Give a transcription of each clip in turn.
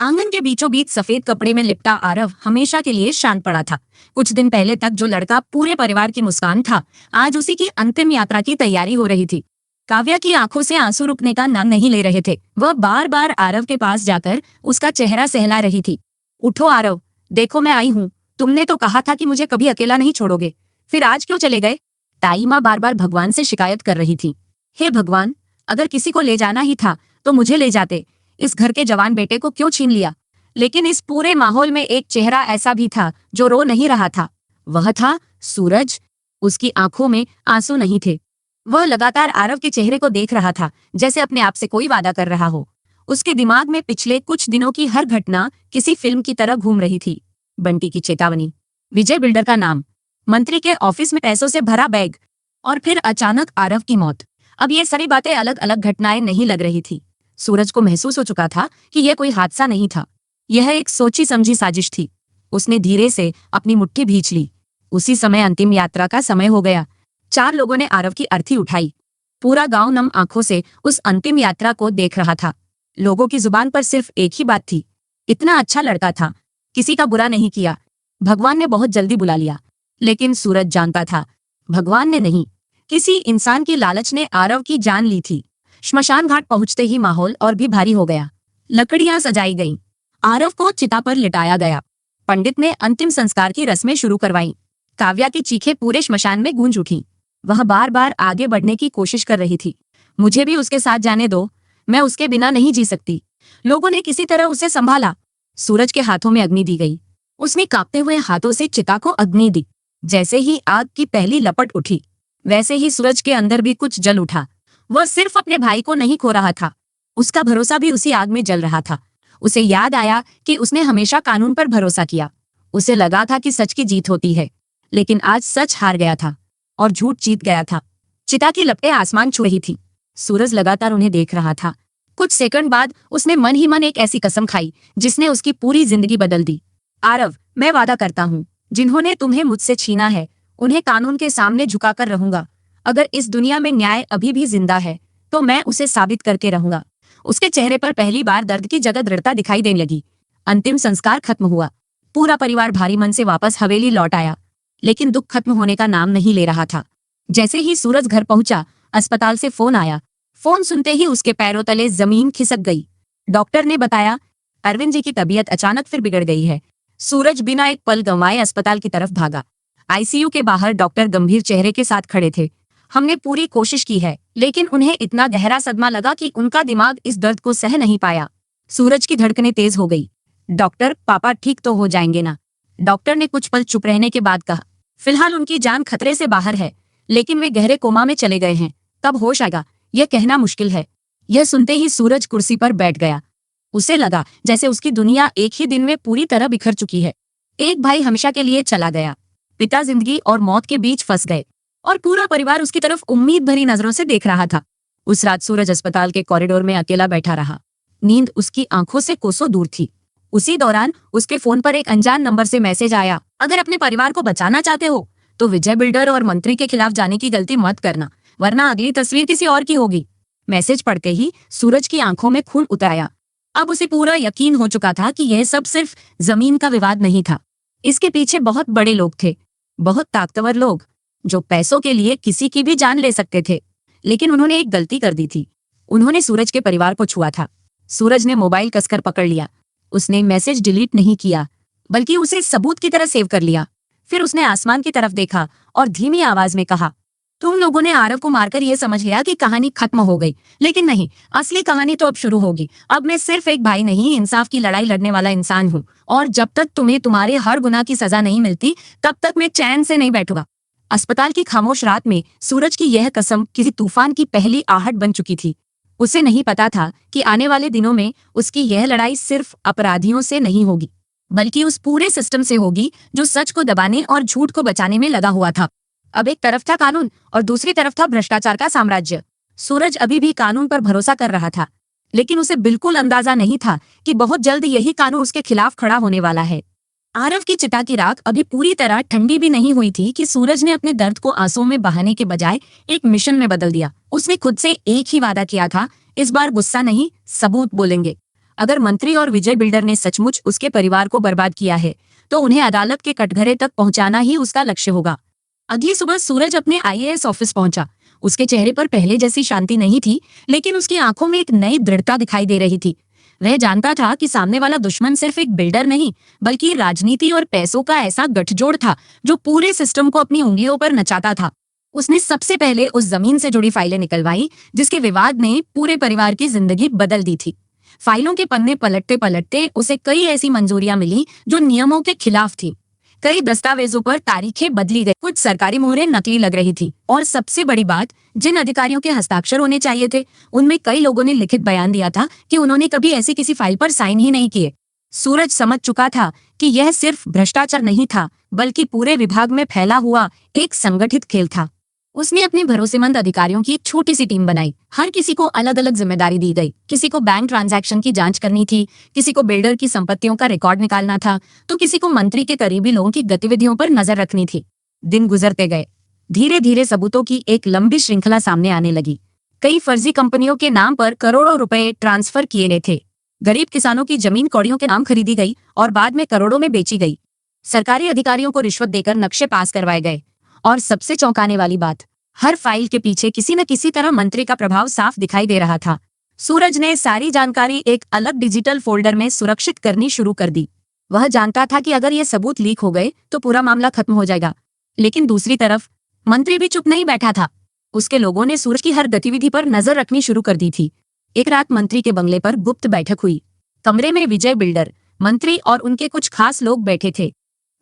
आंगन के बीचों बीच सफेद कपड़े में लिपटा आरव हमेशा के लिए शांत पड़ा था। कुछ दिन पहले तक जो लड़का पूरे परिवार की मुस्कान था, आज उसी की अंतिम यात्रा की तैयारी हो रही थी। काव्या की आंखों से आंसू रुकने का नाम नहीं ले रहे थे। वह बार बार आरव के पास जाकर उसका चेहरा सहला रही थी। उठो आरव, देखो मैं आई हूँ। तुमने तो कहा था कि मुझे कभी अकेला नहीं छोड़ोगे, फिर आज क्यों चले गए? ताई माँ बार बार भगवान से शिकायत कर रही थी। हे भगवान, अगर किसी को ले जाना ही था तो मुझे ले जाते। इस घर के जवान बेटे को क्यों छीन लिया? लेकिन इस पूरे माहौल में एक चेहरा ऐसा भी था जो रो नहीं रहा था। वह था सूरज। उसकी आंखों में आंसू नहीं थे। वह लगातार आरव के चेहरे को देख रहा था, जैसे अपने आप से कोई वादा कर रहा हो। उसके दिमाग में पिछले कुछ दिनों की हर घटना किसी फिल्म की तरह घूम रही थी। बंटी की चेतावनी, विजय बिल्डर का नाम, मंत्री के ऑफिस में पैसों से भरा बैग, और फिर अचानक आरव की मौत। अब ये सारी बातें अलग अलग घटनाएं नहीं लग रही थी। सूरज को महसूस हो चुका था कि यह कोई हादसा नहीं था, यह एक सोची समझी साजिश थी। उसने धीरे से अपनी मुट्ठी भींच ली। उसी समय अंतिम यात्रा का समय हो गया। 4 लोगों ने आरव की अर्थी उठाई। पूरा गांव नम आंखों से उस अंतिम यात्रा को देख रहा था। लोगों की जुबान पर सिर्फ एक ही बात थी, इतना अच्छा लड़का था, किसी का बुरा नहीं किया। भगवान ने बहुत जल्दी बुला लिया। लेकिन सूरज जानता था, भगवान ने नहीं, किसी इंसान की लालच ने आरव की जान ली थी। श्मशान घाट पहुंचते ही माहौल और भी भारी हो गया। लकड़ियां सजाई गईं। आरव को चिता पर लिटाया गया। पंडित ने अंतिम संस्कार की रस्में शुरू करवाईं। काव्या की चीखें पूरे श्मशान में गूंज उठीं। वह बार बार आगे बढ़ने की कोशिश कर रही थी। मुझे भी उसके साथ जाने दो, मैं उसके बिना नहीं जी सकती। लोगों ने किसी तरह उसे संभाला। सूरज के हाथों में अग्नि दी गई। उसने कांपते हुए हाथों से चिता को अग्नि दी। जैसे ही आग की पहली लपट उठी, वैसे ही सूरज के अंदर भी कुछ जल उठा। वह सिर्फ अपने भाई को नहीं खो रहा था, उसका भरोसा भी उसी आग में जल रहा था। उसे याद आया कि उसने हमेशा कानून पर भरोसा किया। उसे लगा था कि सच की जीत होती है, लेकिन आज सच हार गया था और झूठ जीत गया था। चिता की लपटें आसमान छू रही थी। सूरज लगातार उन्हें देख रहा था। कुछ सेकंड बाद उसने मन ही मन एक ऐसी कसम खाई जिसने उसकी पूरी जिंदगी बदल दी। आरव, मैं वादा करता हूँ, जिन्होंने तुम्हें मुझसे छीना है उन्हें कानून के सामने झुकाकर रहूंगा। अगर इस दुनिया में न्याय अभी भी जिंदा है तो मैं उसे साबित करके रहूंगा। उसके चेहरे पर पहली बार दर्द की जगह दृढ़ता दिखाई देने लगी। अंतिम संस्कार खत्म हुआ। पूरा परिवार भारी मन से वापस हवेली लौट आया, लेकिन दुख खत्म होने का नाम नहीं ले रहा था। जैसे ही सूरज घर पहुंचा, अस्पताल से फोन आया। फोन सुनते ही उसके पैरों तले जमीन खिसक गई। डॉक्टर ने बताया, अरविंद जी की तबीयत अचानक फिर बिगड़ गई है। सूरज बिना एक पल गंवाए अस्पताल की तरफ भागा। आईसीयू के बाहर डॉक्टर गंभीर चेहरे के साथ खड़े थे। हमने पूरी कोशिश की है, लेकिन उन्हें इतना गहरा सदमा लगा कि उनका दिमाग इस दर्द को सह नहीं पाया। सूरज की धड़कनें तेज हो गई। डॉक्टर, पापा ठीक तो हो जाएंगे ना? डॉक्टर ने कुछ पल चुप रहने के बाद कहा, फिलहाल उनकी जान खतरे से बाहर है, लेकिन वे गहरे कोमा में चले गए हैं। कब होश आएगा यह कहना मुश्किल है। यह सुनते ही सूरज कुर्सी पर बैठ गया। उसे लगा जैसे उसकी दुनिया एक ही दिन में पूरी तरह बिखर चुकी है। एक भाई हमेशा के लिए चला गया, पिता जिंदगी और मौत के बीच फंस गए, और पूरा परिवार उसकी तरफ उम्मीद भरी नजरों से देख रहा था। उस रात सूरज अस्पताल के कॉरिडोर में अकेला बैठा रहा। नींद उसकी आंखों से कोसों दूर थी। उसी दौरान उसके फोन पर एक अनजान नंबर से मैसेज आया, अगर अपने परिवार को बचाना चाहते हो तो विजय बिल्डर और मंत्री के खिलाफ जाने की गलती मत करना, वरना अगली तस्वीर किसी और की होगी। मैसेज पढ़ते ही सूरज की आंखों में खून उतर आया। अब उसे पूरा यकीन हो चुका था कि यह सब सिर्फ जमीन का विवाद नहीं था। इसके पीछे बहुत बड़े लोग थे, बहुत ताकतवर लोग, जो पैसों के लिए किसी की भी जान ले सकते थे। लेकिन उन्होंने एक गलती कर दी थी। उन्होंने सूरज के परिवार को छुआ था। सूरज ने मोबाइल कसकर पकड़ लिया। उसने मैसेज डिलीट नहीं किया, बल्कि उसे सबूत की तरह सेव कर लिया। फिर उसने आसमान की तरफ देखा और धीमी आवाज में कहा, तुम लोगों ने आरव को मारकर यह समझ लिया कि कहानी खत्म हो गई, लेकिन नहीं, असली कहानी तो अब शुरू होगी। अब मैं सिर्फ एक भाई नहीं, इंसाफ की लड़ाई लड़ने वाला इंसान हूँ, और जब तक तुम्हें तुम्हारे हर गुनाह की सजा नहीं मिलती, तब तक मैं चैन से नहीं बैठूंगा। अस्पताल की खामोश रात में सूरज की यह कसम किसी तूफान की पहली आहट बन चुकी थी। उसे नहीं पता था कि आने वाले दिनों में उसकी यह लड़ाई सिर्फ अपराधियों से नहीं होगी, बल्कि उस पूरे सिस्टम से होगी जो सच को दबाने और झूठ को बचाने में लगा हुआ था। अब एक तरफ था कानून और दूसरी तरफ था भ्रष्टाचार का साम्राज्य। सूरज अभी भी कानून पर भरोसा कर रहा था, लेकिन उसे बिल्कुल अंदाजा नहीं था कि बहुत जल्द यही कानून उसके खिलाफ खड़ा होने वाला है। आरव की चिता की राख अभी पूरी तरह ठंडी भी नहीं हुई थी कि सूरज ने अपने दर्द को आंसुओं में बहाने के बजाय एक मिशन में बदल दिया। उसने खुद से एक ही वादा किया था, इस बार गुस्सा नहीं, सबूत बोलेंगे। अगर मंत्री और विजय बिल्डर ने सचमुच उसके परिवार को बर्बाद किया है तो उन्हें अदालत के कटघरे तक पहुंचाना ही उसका लक्ष्य होगा। अगली सुबह सूरज अपने आईएएस ऑफिस पहुंचा। उसके चेहरे पर पहले जैसी शांति नहीं थी, लेकिन उसकी आंखों में एक नई दृढ़ता दिखाई दे रही थी। वह जानता था कि सामने वाला दुश्मन सिर्फ एक बिल्डर नहीं, बल्कि राजनीति और पैसों का ऐसा गठजोड़ था जो पूरे सिस्टम को अपनी उंगलियों पर नचाता था। उसने सबसे पहले उस जमीन से जुड़ी फाइलें निकलवाई जिसके विवाद ने पूरे परिवार की जिंदगी बदल दी थी। फाइलों के पन्ने पलटते पलटते उसे कई ऐसी मंजूरियां मिली जो नियमों के खिलाफ थी। कई दस्तावेजों पर तारीखें बदली गई, कुछ सरकारी मोहरें नकली लग रही थी, और सबसे बड़ी बात, जिन अधिकारियों के हस्ताक्षर होने चाहिए थे उनमें कई लोगों ने लिखित बयान दिया था कि उन्होंने कभी ऐसी किसी फाइल पर साइन ही नहीं किए। सूरज समझ चुका था कि यह सिर्फ भ्रष्टाचार नहीं था, बल्कि पूरे विभाग में फैला हुआ एक संगठित खेल था। उसने अपने भरोसेमंद अधिकारियों की एक छोटी सी टीम बनाई। हर किसी को अलग अलग जिम्मेदारी दी गई। किसी को बैंक ट्रांजैक्शन की जांच करनी थी, किसी को बिल्डर की संपत्तियों का रिकॉर्ड निकालना था, तो किसी को मंत्री के करीबी लोगों की गतिविधियों पर नजर रखनी थी। दिन गुजरते गए। धीरे धीरे सबूतों की एक लंबी श्रृंखला सामने आने लगी। कई फर्जी कंपनियों के नाम पर करोड़ों रुपए ट्रांसफर किए गए थे। गरीब किसानों की जमीन कौड़ियों के नाम खरीदी गई और बाद में करोड़ों में बेची गई। सरकारी अधिकारियों को रिश्वत देकर नक्शे पास करवाए गए। और सबसे चौंकाने वाली बात, हर फाइल के पीछे किसी न किसी तरह मंत्री का प्रभाव साफ दिखाई दे रहा था। सूरज ने सारी जानकारी एक अलग डिजिटल फोल्डर में सुरक्षित करनी शुरू कर दी। वह जानता था कि अगर ये सबूत लीक हो गए तो पूरा मामला खत्म हो जाएगा। लेकिन दूसरी तरफ मंत्री भी चुप नहीं बैठा था। उसके लोगों ने सूरज की हर गतिविधि पर नजर रखनी शुरू कर दी थी। एक रात मंत्री के बंगले पर गुप्त बैठक हुई। कमरे में विजय बिल्डर, मंत्री और उनके कुछ खास लोग बैठे थे।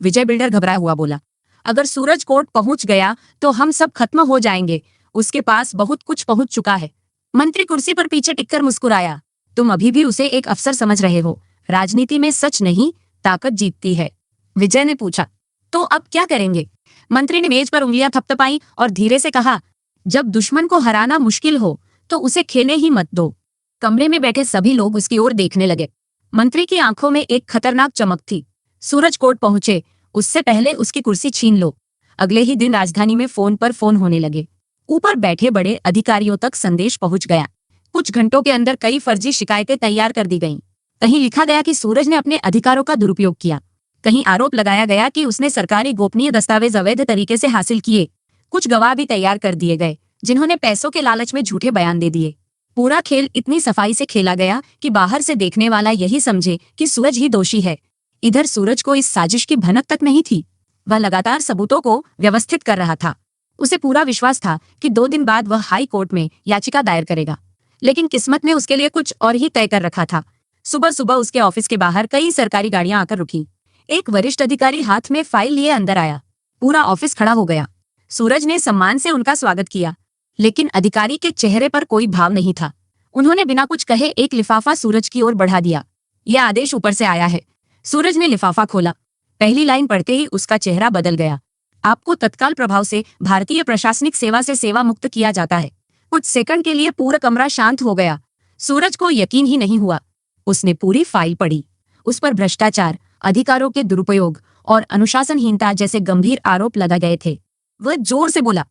विजय बिल्डर घबराया हुआ बोला, अगर सूरज कोर्ट पहुंच गया तो हम सब खत्म हो जाएंगे। उसके पास बहुत कुछ पहुंच चुका है। मंत्री कुर्सी पर पीछे टिककर मुस्कुराया, तुम अभी भी उसे एक अफसर समझ रहे हो। राजनीति में सच नहीं, ताकत जीतती है। विजय ने पूछा, तो अब क्या करेंगे? मंत्री ने मेज पर उंगलियां थपथपाई और धीरे से कहा, जब दुश्मन को हराना मुश्किल हो तो उसे खेने ही मत दो। कमरे में बैठे सभी लोग उसकी ओर देखने लगे। मंत्री की आंखों में एक खतरनाक चमक थी। सूरज कोर्ट पहुंचे उससे पहले उसकी कुर्सी छीन लो। अगले ही दिन राजधानी में फोन पर फोन होने लगे। ऊपर बैठे बड़े अधिकारियों तक संदेश पहुंच गया। कुछ घंटों के अंदर कई फर्जी शिकायतें तैयार कर दी गईं। कहीं लिखा गया कि सूरज ने अपने अधिकारों का दुरुपयोग किया। कहीं आरोप लगाया गया कि उसने सरकारी गोपनीय दस्तावेज अवैध तरीके से हासिल किए। कुछ गवाह भी तैयार कर दिए गए जिन्होंने पैसों के लालच में झूठे बयान दे दिए। पूरा खेल इतनी सफाई से खेला गया कि बाहर से देखने वाला यही समझे कि सूरज ही दोषी है। इधर सूरज को इस साजिश की भनक तक नहीं थी। वह लगातार सबूतों को व्यवस्थित कर रहा था। उसे पूरा विश्वास था कि 2 दिन बाद वह हाई कोर्ट में याचिका दायर करेगा। लेकिन किस्मत ने उसके लिए कुछ और ही तय कर रखा था। सुबह सुबह उसके ऑफिस के बाहर कई सरकारी गाड़ियां आकर रुकी। एक वरिष्ठ अधिकारी हाथ में फाइल लिए अंदर आया। पूरा ऑफिस खड़ा हो गया। सूरज ने सम्मान से उनका स्वागत किया, लेकिन अधिकारी के चेहरे पर कोई भाव नहीं था। उन्होंने बिना कुछ कहे एक लिफाफा सूरज की ओर बढ़ा दिया। यह आदेश ऊपर से आया है। सूरज ने लिफाफा खोला। पहली लाइन पढ़ते ही उसका चेहरा बदल गया। आपको तत्काल प्रभाव से भारतीय प्रशासनिक सेवा से सेवा मुक्त किया जाता है। कुछ सेकंड के लिए पूरा कमरा शांत हो गया। सूरज को यकीन ही नहीं हुआ। उसने पूरी फाइल पढ़ी। उस पर भ्रष्टाचार, अधिकारों के दुरुपयोग और अनुशासनहीनता जैसे गंभीर आरोप लगाए गए थे। वह जोर से बोला,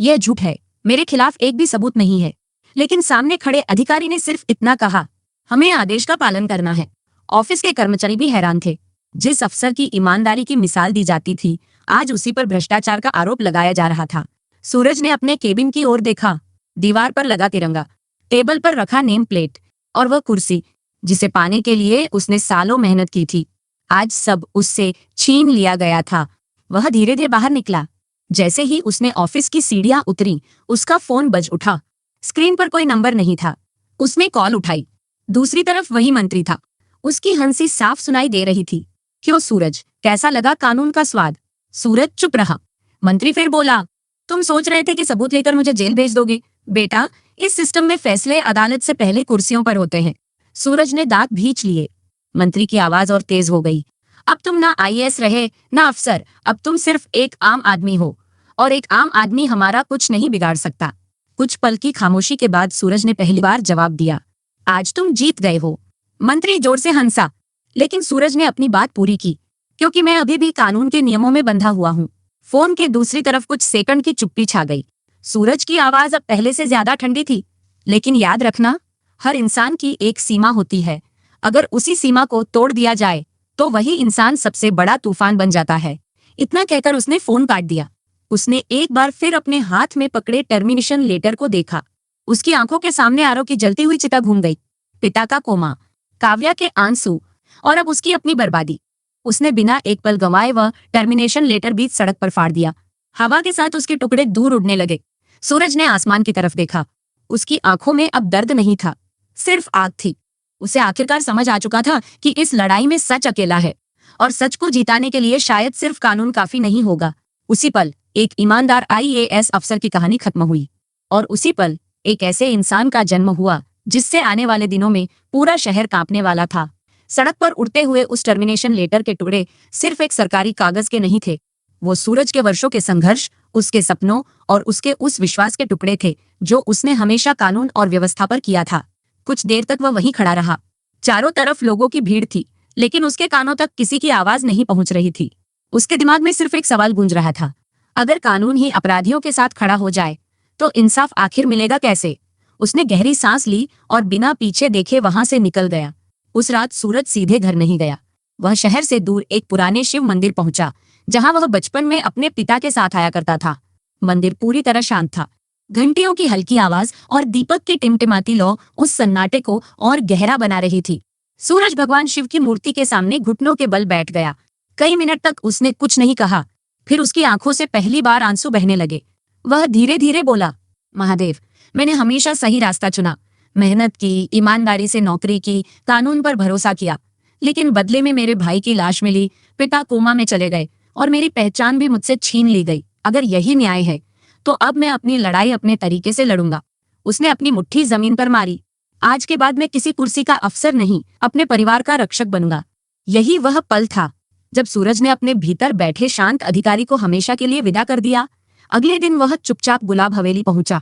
यह झूठ है, मेरे खिलाफ एक भी सबूत नहीं है। लेकिन सामने खड़े अधिकारी ने सिर्फ इतना कहा, हमें आदेश का पालन करना है। ऑफिस के कर्मचारी भी हैरान थे। जिस अफसर की ईमानदारी की मिसाल दी जाती थी, आज उसी पर भ्रष्टाचार का आरोप लगाया जा रहा था। सूरज ने अपने केबिन की ओर देखा। दीवार पर लगा तिरंगा, टेबल पर रखा नेम प्लेट और वह कुर्सी जिसे पाने के लिए उसने सालों मेहनत की थी, आज सब उससे छीन लिया गया था। वह धीरे धीरे बाहर निकला। जैसे ही उसने ऑफिस की सीढ़ियां उतरी, उसका फोन बज उठा। स्क्रीन पर कोई नंबर नहीं था। उसने कॉल उठाई। दूसरी तरफ वही मंत्री था। उसकी हंसी साफ सुनाई दे रही थी। क्यों सूरज, कैसा लगा कानून का स्वाद? सूरज चुप रहा। मंत्री फिर बोला, तुम सोच रहे थे कि सबूत लेकर मुझे जेल भेज दोगे? बेटा, इस सिस्टम में फैसले अदालत से पहले कुर्सियों पर होते हैं। सूरज ने दांत भींच लिए। मंत्री की आवाज और तेज हो गई। अब तुम ना आईएएस रहे ना अफसर, अब तुम सिर्फ एक आम आदमी हो, और एक आम आदमी हमारा कुछ नहीं बिगाड़ सकता। कुछ पल की खामोशी के बाद सूरज ने पहली बार जवाब दिया, आज तुम जीत गए हो। मंत्री जोर से हंसा, लेकिन सूरज ने अपनी बात पूरी की, क्योंकि मैं अभी भी कानून के नियमों में बंधा हुआ हूँ। फोन के दूसरी तरफ कुछ सेकंड की चुप्पी छा गई। सूरज की आवाज अब पहले से ज्यादा ठंडी थी। लेकिन याद रखना, हर इंसान की एक सीमा होती है। अगर उसी सीमा को तोड़ दिया जाए तो वही इंसान सबसे बड़ा तूफान बन जाता है। इतना कहकर उसने फोन काट दिया। उसने एक बार फिर अपने हाथ में पकड़े टर्मिनेशन लेटर को देखा। उसकी आंखों के सामने आरव की जलती हुई चिता घूम गई। पिता का कोमा, काव्या के आंसू और अब उसकी अपनी बर्बादी। उसने बिना एक पल गंवाए वह टर्मिनेशन लेटर बीच सड़क पर फाड़ दिया। हवा के साथ उसके टुकड़े दूर उड़ने लगे। सूरज ने आसमान की तरफ देखा। उसकी आंखों में अब दर्द नहीं था, सिर्फ आग थी। उसे आखिरकार समझ आ चुका था कि इस लड़ाई में सच अकेला है और सच को जिताने के लिए शायद सिर्फ कानून काफी नहीं होगा। उसी पल एक ईमानदार आईएएस अफसर की कहानी खत्म हुई और उसी पल एक ऐसे इंसान का जन्म हुआ जिससे आने वाले दिनों में पूरा शहर कांपने वाला था। सड़क पर उड़ते हुए उस टर्मिनेशन लेटर के टुकड़े सिर्फ एक सरकारी कागज के नहीं थे, वो सूरज के वर्षों के संघर्ष, उसके सपनों और उसके उस विश्वास के टुकड़े थे जो उसने हमेशा कानून और व्यवस्था पर किया था। कुछ देर तक वह वहीं खड़ा रहा। चारों तरफ लोगों की भीड़ थी, लेकिन उसके कानों तक किसी की आवाज नहीं पहुंच रही थी। उसके दिमाग में सिर्फ एक सवाल गूंज रहा था, अगर कानून ही अपराधियों के साथ खड़ा हो जाए तो इंसाफ आखिर मिलेगा कैसे? उसने गहरी सांस ली और बिना पीछे देखे वहां से निकल गया। उस रात सूरज सीधे घर नहीं गया। वह शहर से दूर एक पुराने शिव मंदिर पहुंचा, जहां वह बचपन में अपने पिता के साथ आया करता था। मंदिर पूरी तरह शांत था। घंटियों की हल्की आवाज और दीपक की टिमटिमाती लौ उस सन्नाटे को और गहरा बना रही थी। सूरज भगवान शिव की मूर्ति के सामने घुटनों के बल बैठ गया। कई मिनट तक उसने कुछ नहीं कहा। फिर उसकी आंखों से पहली बार आंसू बहने लगे। वह धीरे धीरे बोला, महादेव, मैंने हमेशा सही रास्ता चुना, मेहनत की, ईमानदारी से नौकरी की, कानून पर भरोसा किया, लेकिन बदले में मेरे भाई की लाश मिली, पिता कोमा में चले गए और मेरी पहचान भी मुझसे छीन ली गई। अगर यही न्याय है तो अब मैं अपनी लड़ाई अपने तरीके से लड़ूंगा। उसने अपनी मुट्ठी जमीन पर मारी। आज के बाद मैं किसी कुर्सी का अफसर नहीं, अपने परिवार का रक्षक बनूंगा। यही वह पल था जब सूरज ने अपने भीतर बैठे शांत अधिकारी को हमेशा के लिए विदा कर दिया। अगले दिन वह चुपचाप गुलाब हवेली पहुंचा।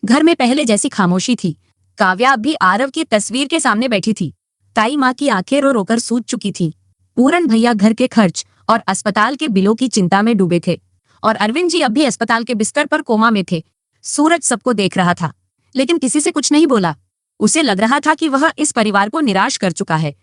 घर में पहले जैसी खामोशी थी। काव्या अब भी आरव की तस्वीर के सामने बैठी थी। ताई माँ की आंखें रो रोकर सूज चुकी थी। पूरन भैया घर के खर्च और अस्पताल के बिलों की चिंता में डूबे थे और अरविंद जी अब भी अस्पताल के बिस्तर पर कोमा में थे। सूरज सबको देख रहा था, लेकिन किसी से कुछ नहीं बोला। उसे लग रहा था कि वह इस परिवार को निराश कर चुका है।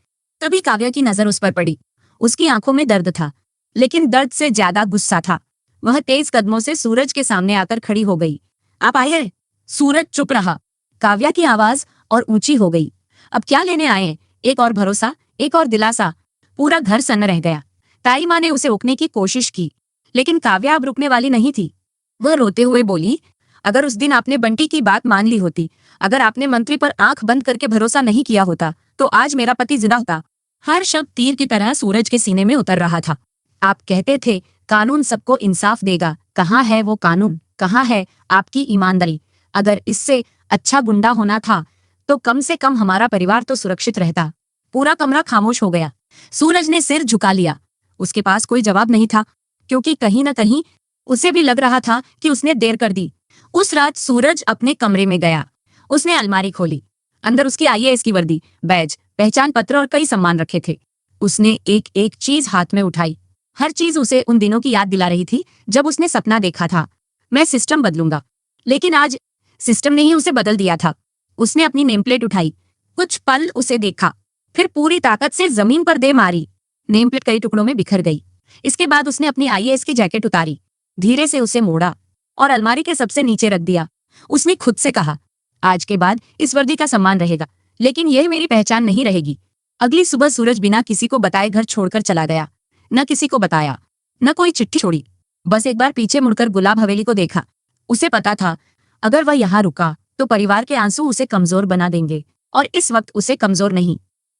तभी काव्या की नजर उस पर पड़ी। उसकी आंखों में दर्द था, लेकिन दर्द से ज्यादा गुस्सा था। वह तेज कदमों से सूरज के सामने आकर खड़ी हो गई। आप आए हैं? सूरज चुप रहा। काव्या की आवाज और ऊंची हो गई। अब क्या लेने आए? एक और भरोसा, एक और दिलासा। पूरा घर सन्न रह गया। ताई माँ ने उसे रोकने की कोशिश की, लेकिन काव्या अब रुकने वाली नहीं थी। वह रोते हुए बोली, अगर उस दिन आपने बंटी की बात मान ली होती, अगर आपने मंत्री पर आंख बंद करके भरोसा नहीं किया होता, तो आज मेरा पति जिंदा होता। हर शब्द तीर की तरह सूरज के सीने में उतर रहा था। आप कहते थे कानून सबको इंसाफ देगा। कहाँ है वो कानून? कहाँ है आपकी ईमानदारी? अगर इससे अच्छा गुंडा होना था तो कम से कम हमारा परिवार तो सुरक्षित रहता। पूरा कमरा खामोश हो गया। सूरज ने सिर झुका लिया। उसके पास कोई जवाब नहीं था, क्योंकि कहीं न कहीं उसे भी लग रहा था कि उसने देर कर दी। उस रात सूरज अपने कमरे में गया। उसने अलमारी खोली। अंदर उसकी आईएएस की वर्दी, बैज, पहचान पत्र और कई सम्मान रखे थे। उसने एक एक चीज हाथ में उठाई। हर चीज उसे उन दिनों की याद दिला रही थी जब उसने सपना देखा था, मैं सिस्टम बदलूंगा। लेकिन आज सिस्टम ने ही उसे बदल दिया था। उसने अपनी नेम प्लेट उठाई। कुछ पल उसे देखा, फिर पूरी ताकत से जमीन पर दे मारी। नेम प्लेट कई टुकड़ों में बिखर गई। इसके बाद उसने अपनी आईएएस की जैकेट उतारी, धीरे से उसे मोड़ा और अलमारी के सबसे नीचे रख दिया। उसने खुद से कहा, आज के बाद इस वर्दी का सम्मान रहेगा, लेकिन यह मेरी पहचान नहीं रहेगी। अगली सुबह सूरज बिना किसी को बताए घर छोड़कर चला गया। न किसी को बताया, न कोई चिट्ठी छोड़ी। बस एक बार पीछे मुड़कर गुलाब हवेली को देखा। उसे पता था अगर वह यहाँ रुका तो परिवार के आंसू उसे कमजोर बना देंगे, और इस वक्त उसे कमजोर नहीं,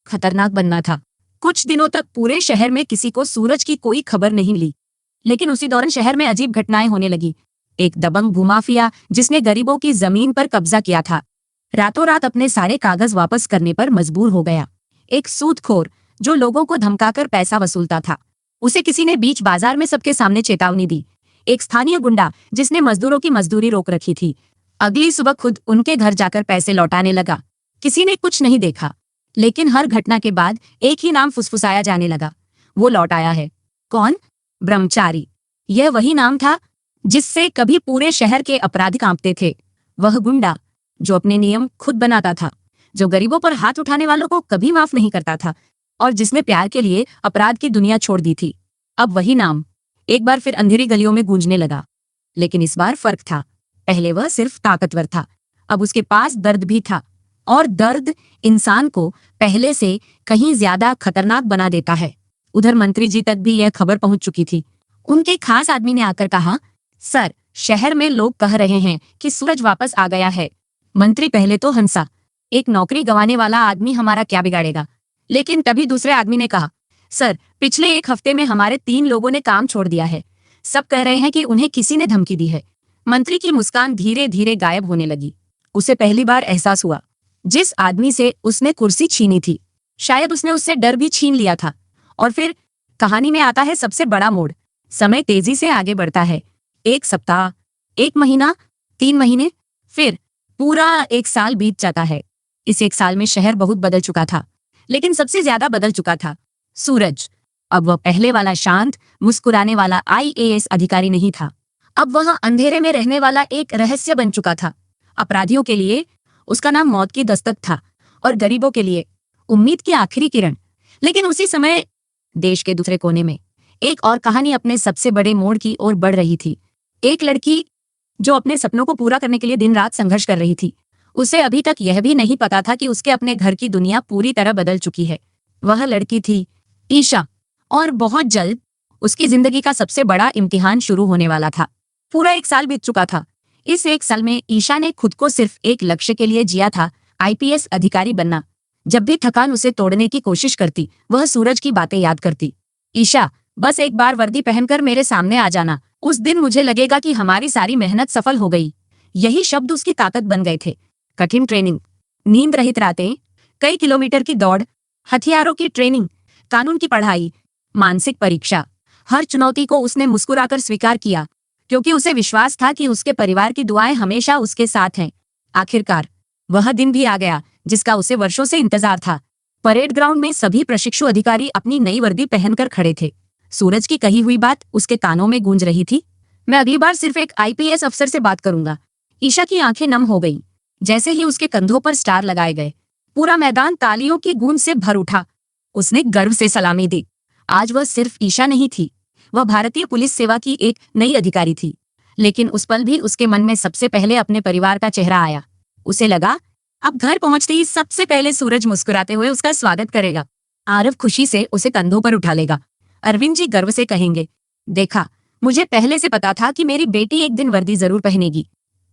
खतरनाक बनना था। कुछ दिनों तक पूरे शहर में किसी को सूरज की कोई खबर नहीं मिली, लेकिन उसी दौरान शहर में अजीब घटनाएं होने लगी। एक दबंग भूमाफिया जिसने गरीबों की जमीन पर कब्जा किया था, रातों रात अपने सारे कागज वापस करने पर मजबूर हो गया। एक सूदखोर जो लोगों को धमकाकर पैसा वसूलता था, उसे किसी ने बीच बाजार में सबके सामने चेतावनी दी। एक स्थानीय गुंडा जिसने मजदूरों की मजदूरी रोक रखी थी, अगली सुबह खुद उनके घर जाकर पैसे लौटाने लगा। किसी ने कुछ नहीं देखा, लेकिन हर घटना के बाद एक ही नाम फुसफुसाया जाने लगा। वो लौट आया है। कौन? ब्रह्मचारी। यह वही नाम था जिससे कभी पूरे शहर के अपराधी कांपते थे। वह गुंडा जो अपने नियम खुद बनाता था, जो गरीबों पर हाथ उठाने वालों को कभी माफ नहीं करता था और जिसने प्यार के लिए अपराध की दुनिया छोड़ दी थी। अब वही नाम एक बार फिर अंधेरी गलियों में गूंजने लगा, लेकिन इस बार फर्क था। पहले वह सिर्फ ताकतवर था, अब उसके पास दर्द भी था, और दर्द इंसान को पहले से कहीं ज्यादा खतरनाक बना देता है। उधर मंत्री जी तक भी यह खबर पहुंच चुकी थी। उनके खास आदमी ने आकर कहा, सर, शहर में लोग कह रहे हैं कि सूरज वापस आ गया है। मंत्री पहले तो हंसा, एक नौकरी गंवाने वाला आदमी हमारा क्या बिगाड़ेगा। लेकिन तभी दूसरे आदमी ने कहा, सर, पिछले 1 हफ्ते में हमारे 3 लोगों ने काम छोड़ दिया है। सब कह रहे हैं कि उन्हें किसी ने धमकी दी है। मंत्री की मुस्कान धीरे धीरे गायब होने लगी। उसे पहली बार एहसास हुआ, जिस आदमी से उसने कुर्सी छीनी थी, शायद उसने उससे डर भी छीन लिया था। और फिर कहानी में आता है सबसे बड़ा मोड़। समय तेजी से आगे बढ़ता है। 1 सप्ताह, 1 महीना, 3 महीने, फिर पूरा 1 साल बीत जाता है। इस 1 साल में शहर बहुत बदल चुका था, लेकिन सबसे ज्यादा बदल चुका था सूरज। अब वह पहले वाला शांत, मुस्कुराने वाला IAS अधिकारी नहीं था। अब वह अंधेरे में रहने वाला एक रहस्य बन चुका था। अपराधियों के लिए उसका नाम मौत की दस्तक था, और गरीबों के लिए उम्मीद की आखिरी किरण। लेकिन उसी समय देश के दूसरे कोने में एक और कहानी अपने सबसे बड़े मोड़ की ओर बढ़ रही थी। एक लड़की जो अपने सपनों को पूरा करने के लिए दिन रात संघर्ष कर रही थी। उसे अभी तक यह भी नहीं पता था कि उसके अपने घर की दुनिया पूरी तरह बदल चुकी है। वह लड़की थी ईशा, और बहुत जल्द उसकी जिंदगी का सबसे बड़ा इम्तिहान शुरू होने वाला था। पूरा 1 साल बीत चुका था। इस 1 साल में ईशा ने खुद को सिर्फ एक लक्ष्य के लिए जिया था, IPS अधिकारी बनना। जब भी थकान उसे तोड़ने की कोशिश करती, वह सूरज की बातें याद करती। ईशा, बस एक बार वर्दी पहनकर मेरे सामने आ जाना, उस दिन मुझे लगेगा कि हमारी सारी मेहनत सफल हो गई। यही शब्द उसकी ताकत बन गए थे। कठिन ट्रेनिंग, नींद रहित रातें, कई किलोमीटर की दौड़, हथियारों की ट्रेनिंग, कानून की पढ़ाई, मानसिक परीक्षा, हर चुनौती को उसने मुस्कुराकर स्वीकार किया, क्योंकि उसे विश्वास था कि उसके परिवार की दुआएं हमेशा उसके साथ हैं। आखिरकार वह दिन भी आ गया जिसका उसे वर्षों से इंतजार था। परेड ग्राउंड में सभी प्रशिक्षु अधिकारी अपनी नई वर्दी पहनकर खड़े थे। सूरज की कही हुई बात उसके कानों में गूंज रही थी, मैं अगली बार सिर्फ एक IPS अफसर से बात करूंगा। ईशा की आंखें नम हो गईं। जैसे ही उसके कंधों पर स्टार लगाए गए, पूरा मैदान तालियों की गूंज से भर उठा। उसने गर्व से सलामी दी। आज वह सिर्फ ईशा नहीं थी, वह भारतीय पुलिस सेवा की एक नई अधिकारी थी। लेकिन उस पल भी उसके मन में सबसे पहले अपने परिवार का चेहरा आया। उसे लगा, अब घर पहुंचते ही सबसे पहले सूरज मुस्कुराते हुए उसका स्वागत करेगा। आरव खुशी से उसे कंधों पर उठा लेगा। अरविंद जी गर्व से कहेंगे, देखा, मुझे पहले से पता था कि मेरी बेटी एक दिन वर्दी जरूर पहनेगी।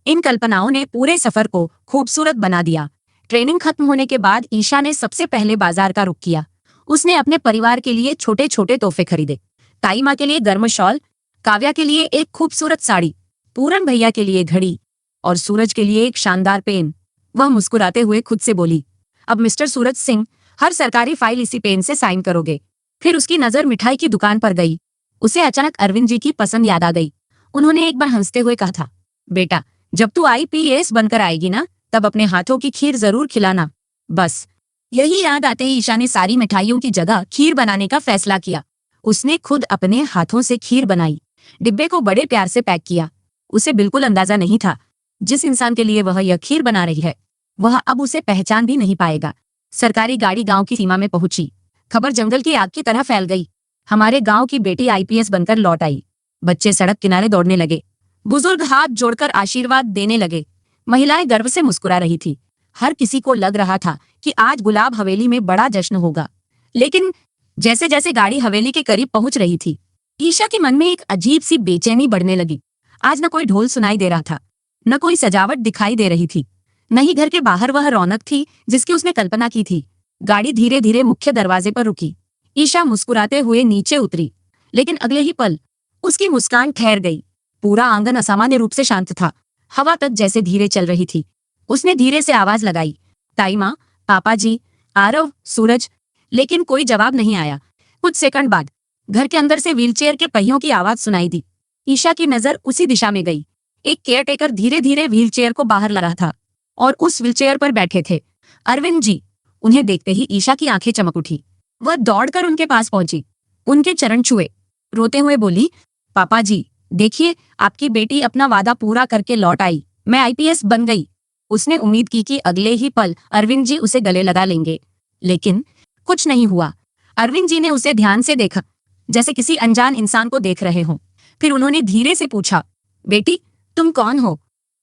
इन कल्पनाओं ने पूरे सफर को खूबसूरत बना दिया। ट्रेनिंग खत्म होने के बाद ईशा ने सबसे पहले बाजार का रुख किया। उसने अपने परिवार के लिए छोटे छोटे तोहफे खरीदे। ताई माँ के लिए गर्म शॉल, काव्या के लिए एक खूबसूरत साड़ी, पूरन भैया के लिए घड़ी, और सूरज के लिए एक शानदार पेन। वह मुस्कुराते हुए खुद से बोली, अब मिस्टर सूरज सिंह, हर सरकारी फाइल इसी पेन से साइन करोगे। फिर उसकी नजर मिठाई की दुकान पर गई। उसे अचानक अरविंद जी की पसंद याद आ गई। उन्होंने एक बार हंसते हुए कहा था, बेटा, जब तू IPS बनकर आएगी ना, तब अपने हाथों की खीर जरूर खिलाना। बस यही याद आते ही ईशा ने सारी मिठाइयों की जगह खीर बनाने का फैसला किया। उसने खुद अपने हाथों से खीर बनाई, डिब्बे को बड़े प्यार से पैक किया। उसे बिल्कुल अंदाजा नहीं था, जिस इंसान के लिए वह यह खीर बना रही है, वह अब उसे पहचान भी नहीं पाएगा। सरकारी गाड़ी गांव की सीमा में पहुंची। खबर जंगल की आग की तरह फैल गई। हमारे गांव की बेटी IPS बनकर लौट आई। बच्चे सड़क किनारे दौड़ने लगे, बुजुर्ग हाथ जोड़कर आशीर्वाद देने लगे, महिलाएं गर्व से मुस्कुरा रही थी। हर किसी को लग रहा था कि आज गुलाब हवेली में बड़ा जश्न होगा। लेकिन जैसे जैसे गाड़ी हवेली के करीब पहुंच रही थी, ईशा के मन में एक अजीब सी बेचैनी बढ़ने लगी। आज न कोई ढोल सुनाई दे रहा था, न कोई सजावट दिखाई दे रही थी, न ही घर के बाहर वह रौनक थी जिसकी उसने कल्पना की थी। गाड़ी धीरे धीरे मुख्य दरवाजे पर रुकी। ईशा मुस्कुराते हुए नीचे उतरी, लेकिन अगले ही पल उसकी मुस्कान ठहर गई। पूरा आंगन असामान्य रूप से शांत था। हवा तक जैसे धीरे चल रही थी। उसने धीरे से आवाज लगाई, ताई माँ, पापा जी, आरव, सूरज। लेकिन कोई जवाब नहीं आया। कुछ सेकंड बाद घर के अंदर से व्हीलचेयर के पहियों की आवाज सुनाई दी। ईशा की नजर उसी दिशा में गई। एक केयरटेकर धीरे धीरे व्हीलचेयर को बाहर ला रहा था, और उस व्हीलचेयर पर बैठे थे अरविंद जी। उन्हें देखते ही ईशा की आंखें चमक उठी। वह दौड़कर उनके पास पहुंची, उनके चरण छुए, रोते हुए बोली, पापा जी, देखिए, आपकी बेटी अपना वादा पूरा करके लौट आई। मैं IPS बन गई। उसने उम्मीद की कि अगले ही पल अरविंद जी उसे गले लगा लेंगे, लेकिन कुछ नहीं हुआ। अरविंद जी ने उसे ध्यान से देखा, जैसे किसी अनजान इंसान को देख रहे हों। फिर उन्होंने धीरे से पूछा, बेटी तुम कौन हो?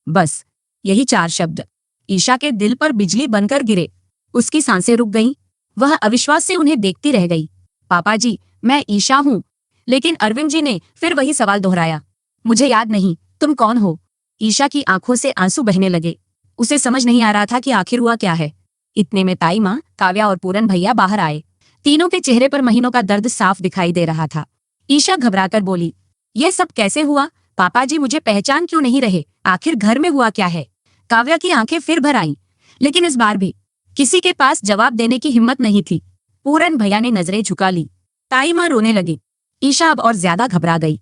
बस यही 4 शब्द ईशा के दिल पर बिजली बनकर गिरे। उसकी सांसें रुक गईं। वह अविश्वास से उन्हें देखती रह गई। पापा जी, मैं ईशा हूं। लेकिन अरविंद जी ने फिर वही सवाल दोहराया, मुझे याद नहीं, तुम कौन हो? ईशा की आंखों से आंसू बहने लगे। उसे समझ नहीं आ रहा था कि आखिर हुआ क्या है। इतने में ताई माँ, काव्या और पूरन भैया बाहर आए। तीनों के चेहरे पर महीनों का दर्द साफ दिखाई दे रहा था। ईशा घबराकर बोली, यह सब कैसे हुआ? पापा जी मुझे पहचान क्यों नहीं रहे? आखिर घर में हुआ क्या है? काव्या की आंखें फिर भर आईं, लेकिन इस बार भी किसी के पास जवाब देने की हिम्मत नहीं थी। पूरन भैया ने नजरें झुका ली। ताई माँ रोने लगी। ईशा अब और ज्यादा घबरा गई।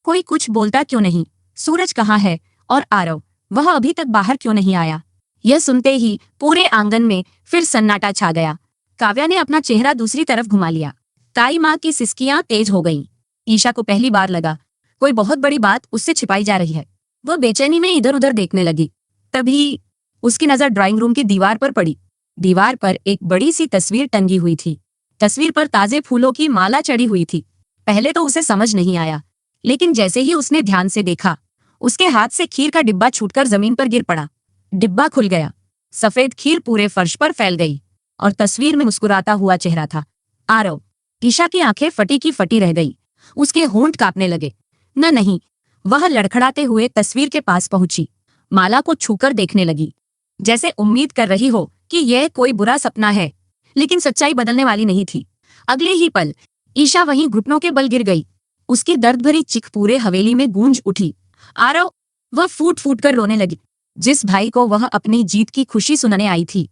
कोई कुछ बोलता क्यों नहीं? सूरज कहाँ है? और आरव, वह अभी तक बाहर क्यों नहीं आया? यह सुनते ही पूरे आंगन में फिर सन्नाटा छा गया। काव्या ने अपना चेहरा दूसरी तरफ घुमा लिया। ताई माँ की सिसकियां तेज हो गईं। ईशा को पहली बार लगा कोई बहुत बड़ी बात उससे छिपाई जा रही है। वह बेचैनी में इधर उधर देखने लगी। तभी उसकी नजर ड्राइंग रूम की दीवार पर पड़ी। दीवार पर एक बड़ी सी तस्वीर टंगी हुई थी। तस्वीर पर ताजे फूलों की माला चढ़ी हुई थी। पहले तो उसे समझ नहीं आया, लेकिन जैसे ही उसने ध्यान से देखा, उसके हाथ से खीर का डिब्बा छूटकर जमीन पर गिर पड़ा। डिब्बा खुल गया। सफेद खीर पूरे फर्श पर फैल गई और तस्वीर में मुस्कुराता हुआ चेहरा था आरव। ईशा की आंखें फटी की फटी रह गई। उसके होंठ कांपने लगे। नहीं, वह लड़खड़ाते हुए तस्वीर के पास पहुंची। माला को छूकर देखने लगी, जैसे उम्मीद कर रही हो कि यह कोई बुरा सपना है। लेकिन सच्चाई बदलने वाली नहीं थी। अगले ही पल ईशा वहीं घुटनों के बल गिर गई। उसकी दर्द भरी चीख पूरे हवेली में गूंज उठी। आरव, वह फूट फूट कर रोने लगी। जिस भाई को वह अपनी जीत की खुशी सुनाने आई थी,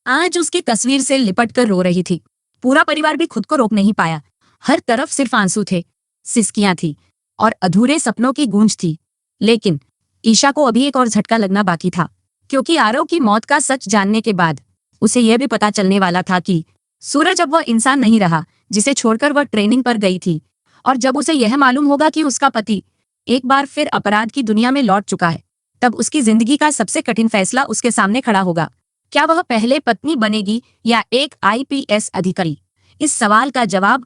आज उसकी तस्वीर से लिपट कर रो रही थी। पूरा परिवार भी खुद को रोक नहीं पाया। हर तरफ सिर्फ आंसू थे, सिसकियां थी और अधूरे सपनों की गूंज थी। लेकिन ईशा को अभी एक और झटका लगना बाकी था, क्योंकि आरव की मौत का सच जानने के बाद उसे यह भी पता चलने वाला था कि सूरज अब वह इंसान नहीं रहा जिसे छोड़कर वह ट्रेनिंग पर गई थी। और जब उसे यह मालूम होगा कि उसका पति एक बार फिर अपराध की दुनिया में लौट चुका है, तब उसकी जिंदगी का सबसे कठिन फैसला उसके सामने खड़ा होगा। क्या वह पहले पत्नी बनेगी या एक IPS अधिकारी? इस सवाल का जवाब